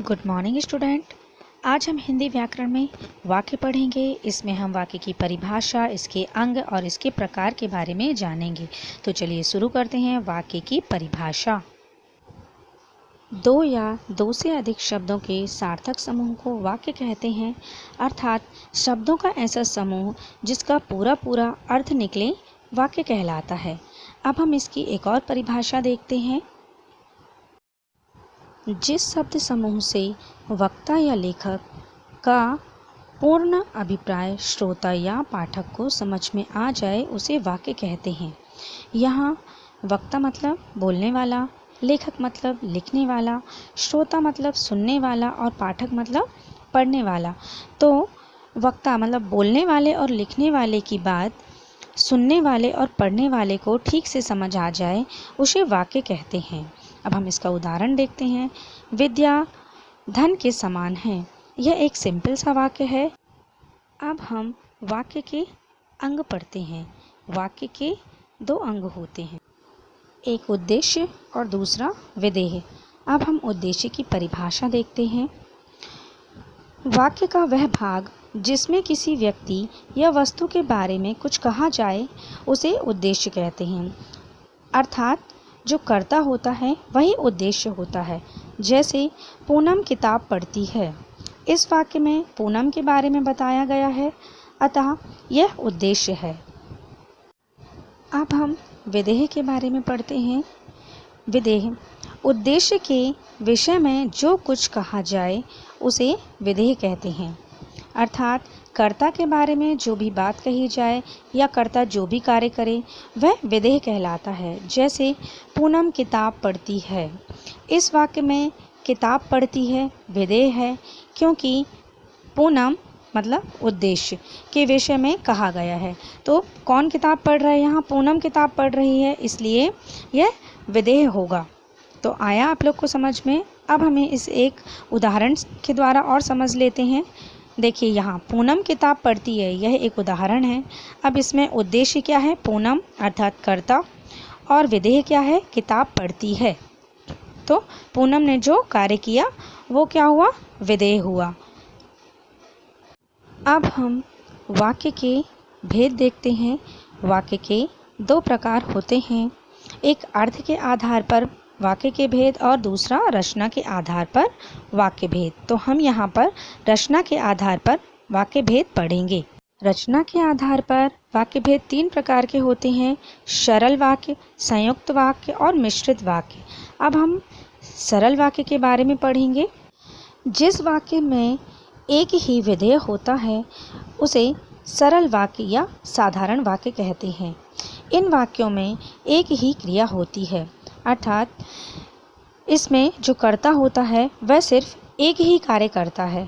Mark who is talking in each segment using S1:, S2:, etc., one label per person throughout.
S1: Good morning student. आज हम हिंदी व्याकरण में वाक्य पढ़ेंगे। इसमें हम वाक्य की परिभाषा, इसके अंग और इसके प्रकार के बारे में जानेंगे। तो चलिए शुरू करते हैं। वाक्य की परिभाषा। दो या दो से अधिक शब्दों के सार्थक समूह को वाक्य कहते हैं, अर्थात शब्दों का ऐसा समूह जिसका पूरा पूरा अर्थ निकले वाक्य कहलाता है। अब हम इसकी एक और परिभाषा देखते हैं। जिस शब्द समूह से वक्ता या लेखक का पूर्ण अभिप्राय श्रोता या पाठक को समझ में आ जाए उसे वाक्य कहते हैं। यहाँ वक्ता मतलब बोलने वाला, लेखक मतलब लिखने वाला, श्रोता मतलब सुनने वाला और पाठक मतलब पढ़ने वाला। तो वक्ता मतलब बोलने वाले और लिखने वाले की बात सुनने वाले और पढ़ने वाले को ठीक से समझ आ जाए उसे वाक्य कहते हैं। अब हम इसका उदाहरण देखते हैं। विद्या धन के समान है। यह एक सिंपल सा वाक्य है। अब हम वाक्य के अंग पढ़ते हैं। वाक्य के दो अंग होते हैं, एक उद्देश्य और दूसरा विधेय। अब हम उद्देश्य की परिभाषा देखते हैं। वाक्य का वह भाग जिसमें किसी व्यक्ति या वस्तु के बारे में कुछ कहा जाए उसे उद्देश्य कहते हैं, अर्थात जो कर्ता होता है वही उद्देश्य होता है। जैसे पूनम किताब पढ़ती है। इस वाक्य में पूनम के बारे में बताया गया है, अतः यह उद्देश्य है। अब हम विधेय के बारे में पढ़ते हैं। विधेय उद्देश्य के विषय में जो कुछ कहा जाए उसे विधेय कहते हैं, अर्थात कर्ता के बारे में जो भी बात कही जाए या कर्ता जो भी कार्य करे वह विधेय कहलाता है। जैसे पूनम किताब पढ़ती है। इस वाक्य में किताब पढ़ती है विधेय है, क्योंकि पूनम मतलब उद्देश्य के विषय में कहा गया है। तो कौन किताब पढ़ रहा है? यहाँ पूनम किताब पढ़ रही है, इसलिए यह विधेय होगा। तो आया आप लोग को समझ में? अब हमें इस एक उदाहरण के द्वारा और समझ लेते हैं। देखिए, यहाँ पूनम किताब पढ़ती है, यह एक उदाहरण है। अब इसमें उद्देश्य क्या है? पूनम अर्थात कर्ता, और विधेय क्या है? किताब पढ़ती है। तो पूनम ने जो कार्य किया वो क्या हुआ? विधेय हुआ। अब हम वाक्य के भेद देखते हैं। वाक्य के दो प्रकार होते हैं, एक अर्थ के आधार पर वाक्य के भेद और दूसरा रचना के आधार पर वाक्य भेद। तो हम यहाँ पर रचना के आधार पर वाक्य भेद पढ़ेंगे। रचना के आधार पर वाक्य भेद तीन प्रकार के होते हैं, सरल वाक्य, संयुक्त वाक्य और मिश्रित वाक्य। अब हम सरल वाक्य के बारे में पढ़ेंगे। जिस वाक्य में एक ही विधेय होता है उसे सरल वाक्य या साधारण वाक्य कहते हैं। इन वाक्यों में एक ही क्रिया होती है, अर्थात इसमें जो कर्ता होता है वह सिर्फ एक ही कार्य करता है।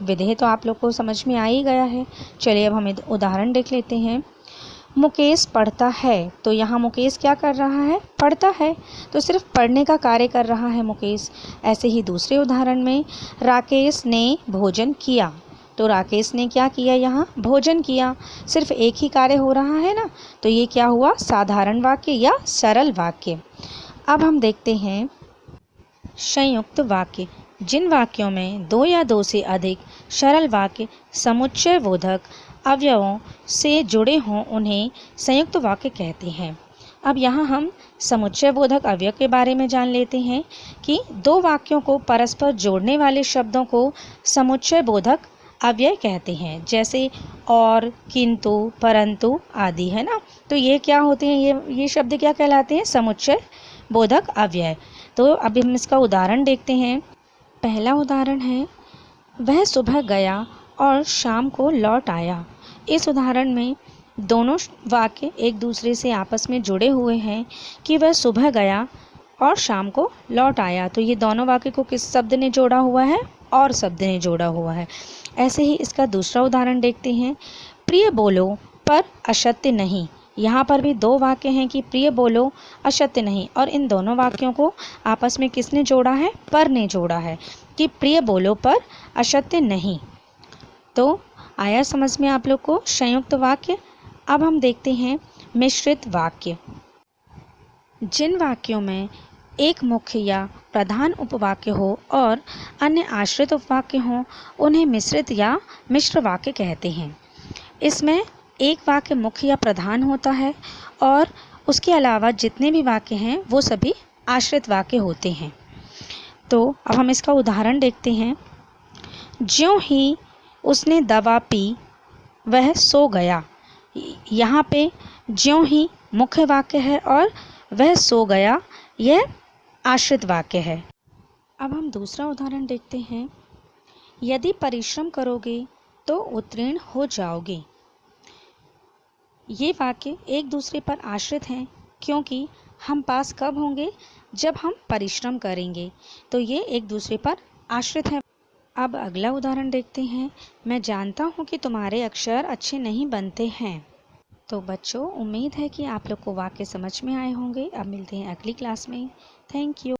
S1: विधेय तो आप लोग को समझ में आ ही गया है। चलिए अब हम उदाहरण देख लेते हैं। मुकेश पढ़ता है। तो यहाँ मुकेश क्या कर रहा है? पढ़ता है। तो सिर्फ पढ़ने का कार्य कर रहा है मुकेश। ऐसे ही दूसरे उदाहरण में राकेश ने भोजन किया। तो राकेश ने क्या किया? यहाँ भोजन किया। सिर्फ एक ही कार्य हो रहा है ना, तो ये क्या हुआ? साधारण वाक्य या सरल वाक्य। अब हम देखते हैं संयुक्त वाक्य। जिन वाक्यों में दो या दो से अधिक सरल वाक्य समुच्चय बोधक अवयवों से जुड़े हों उन्हें संयुक्त वाक्य कहते हैं। अब यहाँ हम समुच्चय बोधक अवयव के बारे में जान लेते हैं कि दो वाक्यों को परस्पर जोड़ने वाले शब्दों को समुच्चय बोधक अव्यय कहते हैं। जैसे और, किंतु, परंतु आदि, है ना। तो ये क्या होते हैं? ये शब्द क्या कहलाते हैं? समुच्चय बोधक अव्यय। तो अब हम इसका उदाहरण देखते हैं। पहला उदाहरण है, वह सुबह गया और शाम को लौट आया। इस उदाहरण में दोनों वाक्य एक दूसरे से आपस में जुड़े हुए हैं कि वह सुबह गया और शाम को लौट आया। तो ये दोनों वाक्य को किस शब्द ने जोड़ा हुआ है? और शब्द ने जोड़ा हुआ है। ऐसे ही इसका दूसरा उदाहरण देखते हैं। प्रिय बोलो पर असत्य नहीं। यहाँ पर भी दो वाक्य हैं कि प्रिय बोलो, असत्य नहीं, और इन दोनों वाक्यों को आपस में किसने जोड़ा है? पर ने जोड़ा है कि प्रिय बोलो पर असत्य नहीं। तो आया समझ में आप लोग को संयुक्त वाक्य। अब हम देखते हैं मिश्रित वाक्य। जिन वाक्यों में एक मुख्य या प्रधान उपवाक्य हो और अन्य आश्रित उपवाक्य हों, उन्हें मिश्रित या मिश्र वाक्य कहते हैं। इसमें एक वाक्य मुख्य या प्रधान होता है और उसके अलावा जितने भी वाक्य हैं वो सभी आश्रित वाक्य होते हैं। तो अब हम इसका उदाहरण देखते हैं। ज्यों ही उसने दवा पी वह सो गया। यहाँ पे ज्यों ही मुख्य वाक्य है और वह सो गया यह आश्रित वाक्य है। अब हम दूसरा उदाहरण देखते हैं। यदि परिश्रम करोगे तो उत्तीर्ण हो जाओगे। ये वाक्य एक दूसरे पर आश्रित हैं क्योंकि हम पास कब होंगे, जब हम परिश्रम करेंगे, तो ये एक दूसरे पर आश्रित हैं। अब अगला उदाहरण देखते हैं। मैं जानता हूँ कि तुम्हारे अक्षर अच्छे नहीं बनते हैं। तो बच्चों, उम्मीद है कि आप लोग को वाक्य समझ में आए होंगे। अब मिलते हैं अगली क्लास में। Thank you.